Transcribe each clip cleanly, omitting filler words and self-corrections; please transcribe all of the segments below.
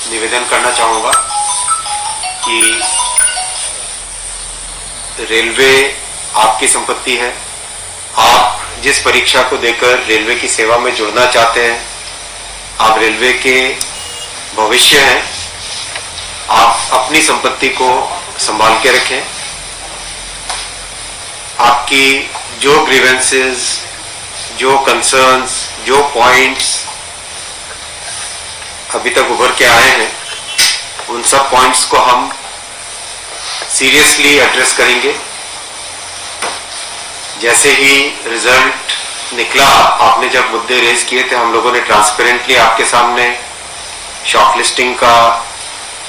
निवेदन करना चाहूँगा कि रेलवे आपकी संपत्ति है। आप जिस परीक्षा को देकर रेलवे की सेवा में जुड़ना चाहते हैं, आप रेलवे के भविष्य हैं। आप अपनी संपत्ति को संभाल के रखें। आपकी जो ग्रीवेंसेस, जो कंसर्न्स, जो पॉइंट्स अभी तक उभर के आए हैं, उन सब पॉइंट्स को हम सीरियसली एड्रेस करेंगे। जैसे ही रिजल्ट निकला, आपने जब मुद्दे रेज किए थे, हम लोगों ने ट्रांसपेरेंटली आपके सामने शॉर्टलिस्टिंग का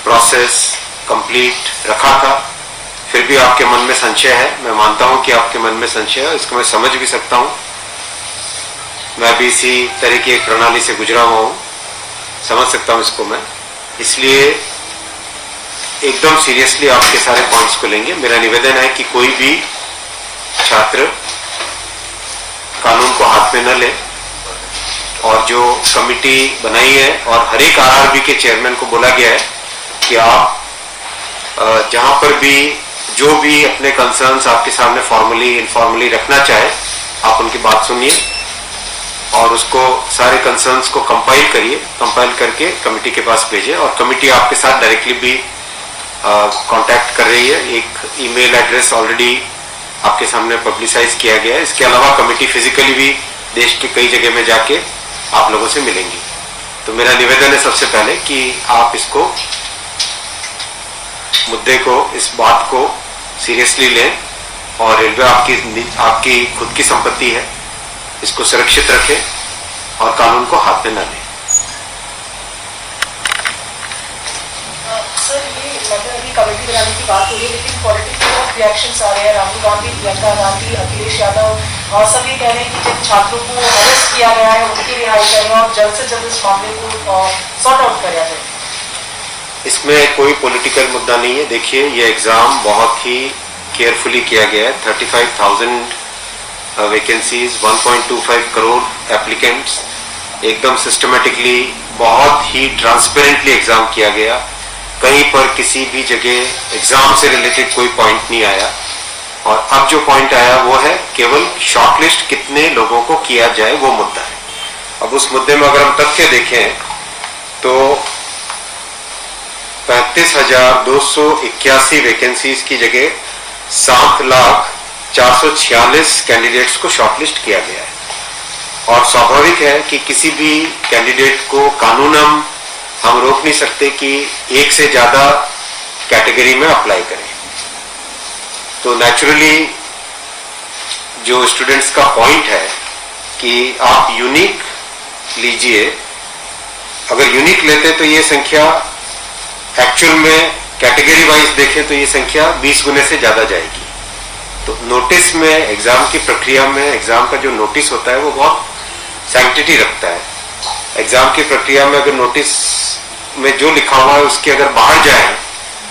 प्रोसेस कंप्लीट रखा था। फिर भी आपके मन में संशय है। मैं मानता हूं कि आपके मन में संशय है, इसको मैं समझ भी सकता हूं। मैं भी इसी तरह की एक प्रणाली से गुजरा हुआ हूं, समझ सकता हूं इसको मैं। इसलिए एकदम सीरियसली आपके सारे पॉइंट्स को लेंगे। मेरा निवेदन है कि कोई भी छात्र कानून को हाथ में न ले, और जो कमिटी बनाई है और हर एक आरआरबी के चेयरमैन को बोला गया है कि आप जहां पर भी जो भी अपने कंसर्न्स आपके सामने फॉर्मली इनफॉर्मली रखना चाहे, आप उनकी बात सुनिए और उसको सारे कंसर्न्स को कंपाइल करिए। कंपाइल करके कमिटी के पास भेजें, और कमिटी आपके साथ डायरेक्टली भी कांटेक्ट कर रही है। एक ईमेल एड्रेस ऑलरेडी आपके सामने पब्लिसाइज किया गया है। इसके अलावा कमिटी फिजिकली भी देश के कई जगह में जाके आप लोगों से मिलेंगी। तो मेरा निवेदन है सबसे पहले कि आप इसको मुद्दे को, इस बात को सीरियसली लें, और रेलवे आपकी खुद की संपत्ति है, इसको सुरक्षित रखें और कानून को हाथ में न लें। सर, ये मतलब अभी कमेटी बनाने की बात हो रही है, लेकिन पॉलिटिकल रिएक्शंस आ रहे हैं। राहुल गांधी, प्रियंका गांधी, अखिलेश यादव और सभी कह रहे हैं कि जिन छात्रों को अरेस्ट किया गया है उनकी रिहाई करें और जल्द से जल्द इस मामले को सॉर्ट आउट किया जाए। इसमें कोई पॉलिटिकल मुद्दा नहीं है। देखिए, ये एग्जाम बहुत ही केयरफुली किया गया है। 35,000 वैकेंसीज, 1.25 करोड़ एप्लीकेंट्स, एकदम सिस्टमेटिकली, बहुत ही ट्रांसपेरेंटली एग्जाम किया गया। कहीं पर किसी भी जगह एग्जाम से रिलेटेड कोई पॉइंट नहीं आया। और अब जो पॉइंट आया वो है केवल शॉर्टलिस्ट कितने लोगों को किया जाए, वो मुद्दा है। अब उस मुद्दे में अगर हम तथ्य देखें तो 35,281 वैकेंसीज की जगह 7,446 कैंडिडेट्स को शॉर्टलिस्ट किया गया है। और स्वाभाविक है कि किसी भी कैंडिडेट को कानूनन हम रोक नहीं सकते कि एक से ज्यादा कैटेगरी में अप्लाई करें। तो नेचुरली जो स्टूडेंट्स का पॉइंट है कि आप यूनिक लीजिए, अगर यूनिक लेते तो ये संख्या एक्चुअल में कैटेगरी वाइज देखें तो ये संख्या 20 गुने से ज्यादा जाएगी। तो नोटिस में, एग्जाम की प्रक्रिया में, एग्जाम का जो नोटिस होता है वो बहुत सैंक्टिटी रखता है। एग्जाम की प्रक्रिया में अगर नोटिस में जो लिखा हुआ है उसके अगर बाहर जाए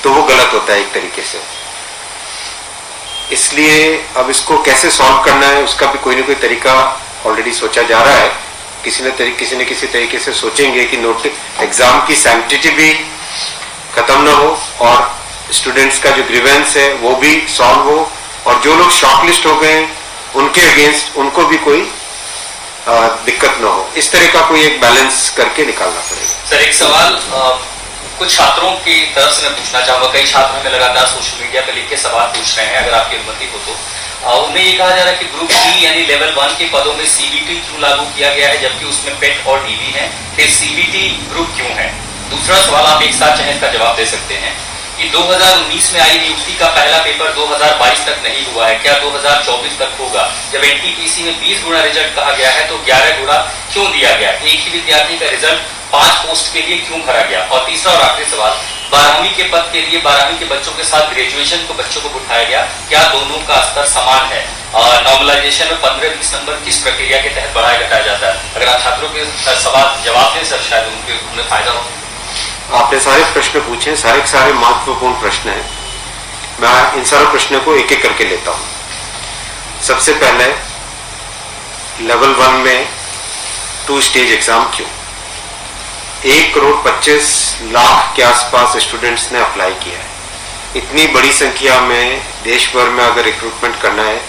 तो वो गलत होता है एक तरीके से। इसलिए अब इसको कैसे सॉल्व करना है उसका भी कोई ना कोई तरीका ऑलरेडी सोचा जा रहा है। किसी न किसी तरीके से सोचेंगे कि नोटिस एग्जाम की सैंक्टिटी भी खत्म ना हो और स्टूडेंट्स का जो ग्रीवेंस है वो भी सॉल्व हो, और जो लोग शॉर्टलिस्ट हो गए उनके अगेंस्ट उनको भी कोई दिक्कत ना हो। इस तरह का कोई एक बैलेंस करके निकालना पड़ेगा। सर, एक सवाल कुछ छात्रों की तरफ से मैं पूछना चाहूंगा। कई छात्र हमें लगातार सोशल मीडिया पे लिख के सवाल पूछ रहे हैं, अगर आपकी अनुमति हो तो। उन्हें ये कहा जा रहा है कि ग्रुप डी यानी लेवल 1 के पदों में सीबीटी क्यों लागू किया गया है, जबकि उसमें पेट और डीबी है। फिर सीबीटी ग्रुप क्यों है? दूसरा सवाल आप एक साथ चाहे इसका जवाब दे सकते हैं कि 2019 में आई नियुक्ति का पहला पेपर 2022 तक नहीं हुआ है, क्या 2024 तक होगा? जब एनटीपीसी में 20 गुना रिजल्ट कहा गया है तो 11 गुना क्यों दिया गया? एक ही विद्यार्थी का रिजल्ट 5 पोस्ट के लिए क्यों भरा गया? और तीसरा और आखिरी सवाल, 12वीं के पद के लिए 12वीं के बच्चों के साथ ग्रेजुएशन के बच्चों को बिठाया गया, क्या दोनों का स्तर समान है? नॉर्मलाइजेशन में 15-20 नंबर किस प्रक्रिया के तहत बढ़ाया घटाया जाता है? अगर आप छात्रों के सवाल जवाब दें सर, शायद उन्हें फायदा हो। आपने सारे प्रश्न पूछे, सारे महत्वपूर्ण प्रश्न हैं। मैं इन सारे प्रश्नों को एक एक करके लेता हूं। सबसे पहले लेवल 1 में 2 स्टेज एग्जाम क्यों? 1,25,00,000 के आसपास स्टूडेंट्स ने अप्लाई किया है। इतनी बड़ी संख्या में देश भर में अगर रिक्रूटमेंट करना है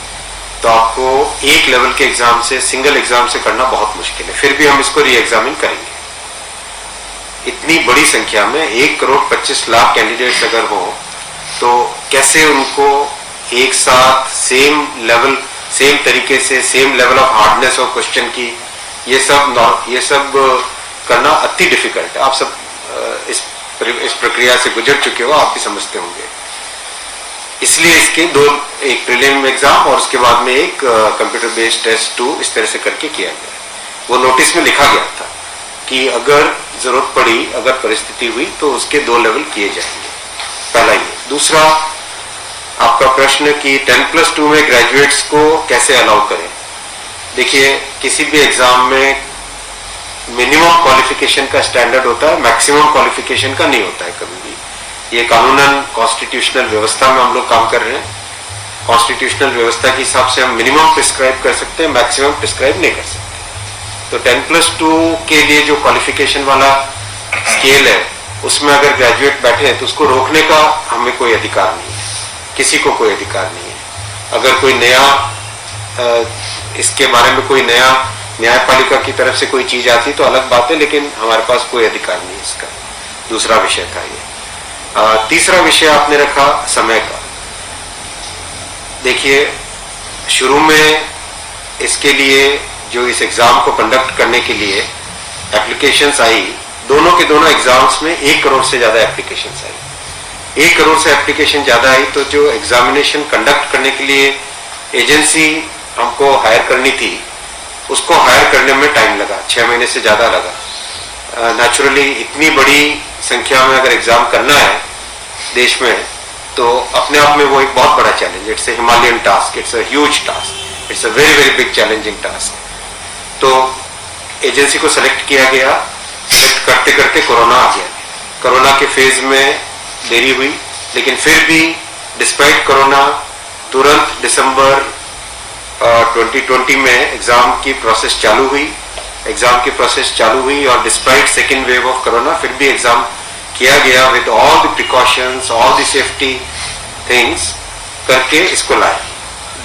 तो आपको एक लेवल के एग्जाम से, सिंगल एग्जाम से करना बहुत मुश्किल है। फिर भी हम इसको री एग्जामिन करेंगे। इतनी बड़ी संख्या में 1,25,00,000 कैंडिडेट्स अगर हो तो कैसे उनको एक साथ सेम तरीके से same level of hardness of question की, ये सब करना अति डिफिकल्ट है। आप सब इस प्रक्रिया से गुजर चुके हो, आप भी समझते होंगे। इसलिए इसके दो, एक प्रीलिम एग्जाम और उसके बाद में एक कंप्यूटर बेस्ड टेस्ट 2 इस तरह से करके किया गया। वो नोटिस में लिखा गया था कि अगर जरूरत पड़ी, अगर परिस्थिति हुई तो उसके 2 लेवल किए जाएंगे। पहला ये। दूसरा आपका प्रश्न कि 10+2 में ग्रेजुएट्स को कैसे अलाउ करें। देखिए, किसी भी एग्जाम में मिनिमम क्वालिफिकेशन का स्टैंडर्ड होता है, मैक्सिमम क्वालिफिकेशन का नहीं होता है कभी भी। ये कानूनन कॉन्स्टिट्यूशनल व्यवस्था में हम लोग काम कर रहे हैं। कॉन्स्टिट्यूशनल व्यवस्था के हिसाब से हम मिनिमम प्रिस्क्राइब कर सकते हैं, मैक्सिमम प्रिस्क्राइब नहीं कर सकते। तो 10+2 के लिए जो क्वालिफिकेशन वाला स्केल है, उसमें अगर ग्रेजुएट बैठे हैं तो उसको रोकने का हमें कोई अधिकार नहीं है, किसी को कोई अधिकार नहीं है। अगर कोई नया इसके बारे में कोई नया न्यायपालिका की तरफ से कोई चीज आती तो अलग बात है, लेकिन हमारे पास कोई अधिकार नहीं है इसका। दूसरा विषय था ये। तीसरा विषय आपने रखा समय का। देखिए, शुरू में इसके लिए जो इस एग्जाम को कंडक्ट करने के लिए एप्लीकेशंस आई, दोनों के दोनों एग्जाम्स में 1 करोड़ से ज्यादा एप्लीकेशंस आई। 1 करोड़ से एप्लीकेशन ज्यादा आई तो जो एग्जामिनेशन कंडक्ट करने के लिए एजेंसी हमको हायर करनी थी, उसको हायर करने में टाइम लगा, 6 महीने से ज्यादा लगा। नेचुरली इतनी बड़ी संख्या में अगर एग्जाम करना है देश में तो अपने आप में वो एक बहुत बड़ा challenge. It's a Himalayan task, it's a huge task, it's a very very big challenging task. तो एजेंसी को सेलेक्ट किया गया। सेलेक्ट करते करते कोरोना आ गया। कोरोना के फेज में देरी हुई, लेकिन फिर भी डिस्पाइट कोरोना तुरंत दिसंबर 2020 में एग्जाम की प्रोसेस चालू हुई और despite second wave of corona फिर भी एग्जाम किया गया with all the precautions, all the safety things करके इसको लाए।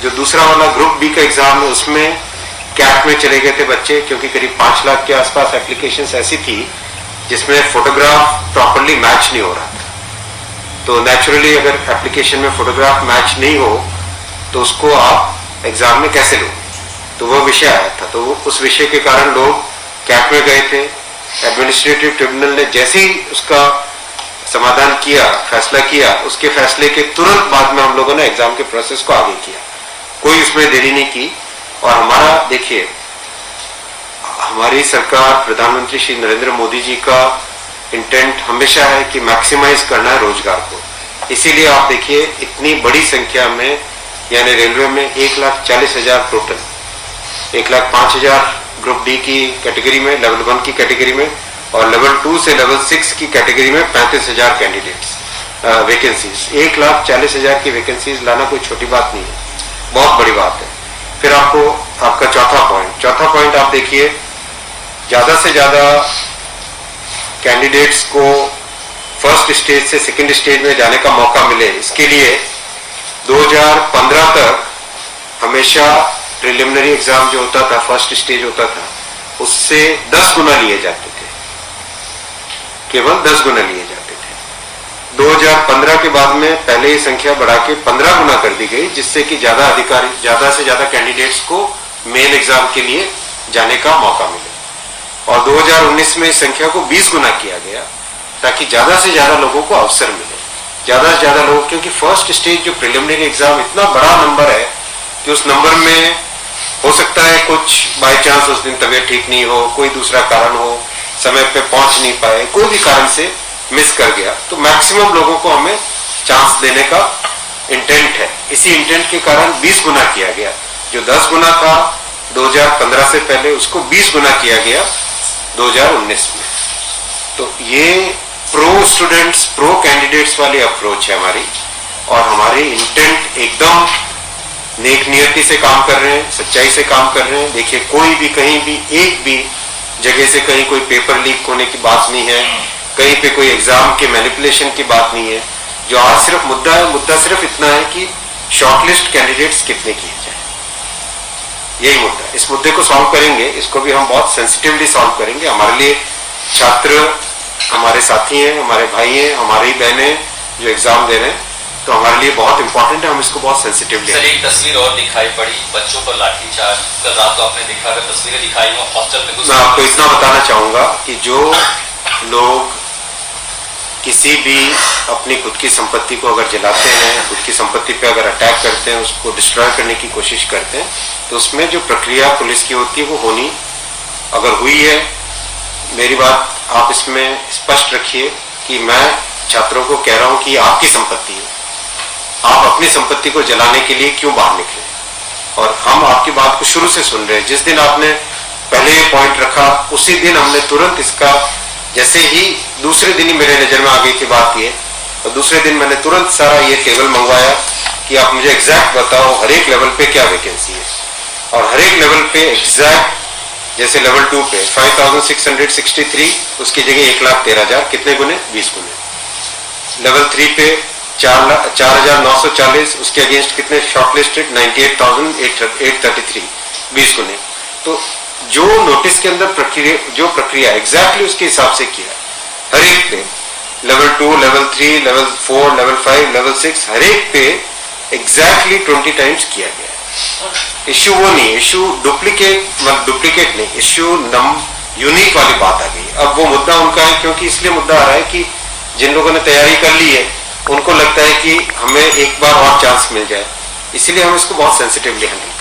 जो दूसरा वाला ग्रुप बी का एग्जाम है उसमें कैप में चले गए थे बच्चे, क्योंकि करीब 5 लाख के आसपास एप्लीकेशंस ऐसी थी जिसमें फोटोग्राफ प्रॉपरली मैच नहीं हो रहा था। तो नेचुरली अगर एप्लीकेशन में फोटोग्राफ मैच नहीं हो तो उसको आप एग्जाम में कैसे लोगे, तो वो विषय आया था। तो उस विषय के कारण लोग कैप में गए थे। एडमिनिस्ट्रेटिव ट्रिब्यूनल ने जैसे ही उसका समाधान किया, फैसला किया, उसके फैसले के तुरंत बाद में हम लोगों ने एग्जाम के प्रोसेस को आगे किया, कोई उसमें देरी नहीं की। और हमारा देखिए, हमारी सरकार, प्रधानमंत्री श्री नरेंद्र मोदी जी का इंटेंट हमेशा है कि मैक्सिमाइज करना है रोजगार को। इसीलिए आप देखिए इतनी बड़ी संख्या में, यानी रेलवे में 1,40,000 टोटल, 1,05,000 ग्रुप डी की कैटेगरी में, लेवल 1 की कैटेगरी में, और लेवल 2 से लेवल 6 की कैटेगरी में 35,000 कैंडिडेट्स वैकेंसीज। 1,40,000 की वैकेंसीज लाना कोई छोटी बात नहीं है, बहुत बड़ी बात है। फिर आपका चौथा पॉइंट आप देखिए, ज्यादा से ज्यादा कैंडिडेट्स को फर्स्ट स्टेज से सेकंड स्टेज में जाने का मौका मिले, इसके लिए 2015 तक हमेशा प्रिलिमिनरी एग्जाम जो होता था, फर्स्ट स्टेज होता था, उससे 10 गुना लिए जाते थे, केवल 10 गुना लिए जाते थे। 2015 के बाद में पहले ही संख्या बढ़ा के 15 गुना कर दी गई, जिससे कि ज्यादा से ज्यादा कैंडिडेट्स को मेन एग्जाम के लिए जाने का मौका मिले। और 2019 में इस संख्या को 20 गुना किया गया, ताकि ज्यादा से ज्यादा लोगों को अवसर मिले, ज्यादा से ज्यादा लोग, क्योंकि फर्स्ट स्टेज जो प्रिलिमिनरी एग्जाम इतना बड़ा नंबर है कि उस नंबर में हो सकता है कुछ बाय चांस उस दिन तबीयत ठीक नहीं हो, कोई दूसरा कारण हो, समय पे पहुंच नहीं पाए, कोई भी कारण से मिस कर गया, तो मैक्सिमम लोगों को हमें चांस देने का इंटेंट है। इसी इंटेंट के कारण 20 गुना किया गया। जो 10 गुना था 2015 से पहले, उसको 20 गुना किया गया 2019 में। तो ये प्रो स्टूडेंट्स, प्रो कैंडिडेट्स वाली अप्रोच है हमारी, और हमारी इंटेंट एकदम नेक नियति से काम कर रहे हैं, सच्चाई से काम कर रहे हैं। देखिए, कोई भी कहीं भी एक भी जगह से कहीं कोई पेपर लीक होने की बात नहीं है, कहीं पे कोई एग्जाम के मैनिपुलेशन की बात नहीं है। जो आज सिर्फ मुद्दा है, मुद्दा सिर्फ इतना है कि शॉर्टलिस्ट कैंडिडेट्स कितने किए जाए, यही मुद्दा है। इस मुद्दे को सॉल्व करेंगे, इसको भी हम बहुत सेंसिटिवली सॉल्व करेंगे। हमारे लिए छात्र हमारे साथी हैं, हमारे भाई हैं, हमारी बहनें जो एग्जाम दे रहे हैं, तो हमारे लिए बहुत इंपॉर्टेंट है, हम इसको बहुत सेंसिटिवली। सर एक तस्वीर और दिखाई पड़ी, बच्चों पर लाठीचार्ज, कल रात को आपने देखा, अगर तस्वीरें दिखाई हो हॉस्टल में। मैं आपको इतना बताना चाहूंगा कि जो लोग किसी भी अपनी खुद की संपत्ति को अगर जलाते हैं, खुद की संपत्ति पे अगर अटैक करते हैं, उसको डिस्ट्रॉय करने की कोशिश करते हैं, तो उसमें जो प्रक्रिया पुलिस की होती है वो होनी अगर हुई है, मेरी बात आप इसमें स्पष्ट रखिए कि मैं छात्रों को कह रहा हूं कि आपकी संपत्ति है, आप अपनी संपत्ति को जलाने के लिए क्यों बाहर निकले। और हम आपकी बात को शुरू से सुन रहे हैं। जिस दिन आपने पहले ये पॉइंट रखा, उसी दिन हमने तुरंत इसका, जैसे ही दूसरे दिन ही मेरे नजर में आ गई थी बात ये, और दूसरे दिन मैंने तुरंत सारा ये टेबल मंगवाया कि आप मुझे एग्जैक्ट बताओ हर एक लेवल पे क्या वैकेंसी है, और हर एक लेवल पे एग्जैक्ट, जैसे लेवल 2 पे 5663, उसकी जगह 1,13,000, कितने गुने? 20 गुने। लेवल 3 पे 4,940, उसके अगेंस्ट कितने शॉर्टलिस्टेड? 98,833, 20 गुने। तो जो नोटिस के अंदर प्रक्रिया एग्जैक्टली उसके हिसाब से किया, हर एक पे level 2, level 3, level 4, level 5, level 6, हर एक पे एग्जैक्टली 20 टाइम्स किया गया। इश्यू वो नहीं, इश्यू डुप्लीकेट नहीं, इश्यू यूनिक वाली बात आ गई। अब वो मुद्दा उनका है, क्योंकि इसलिए मुद्दा आ रहा है कि जिन लोगों ने तैयारी कर ली है उनको लगता है कि हमें एक बार और चांस मिल जाए, इसीलिए हम इसको बहुत सेंसिटिवली हैंडल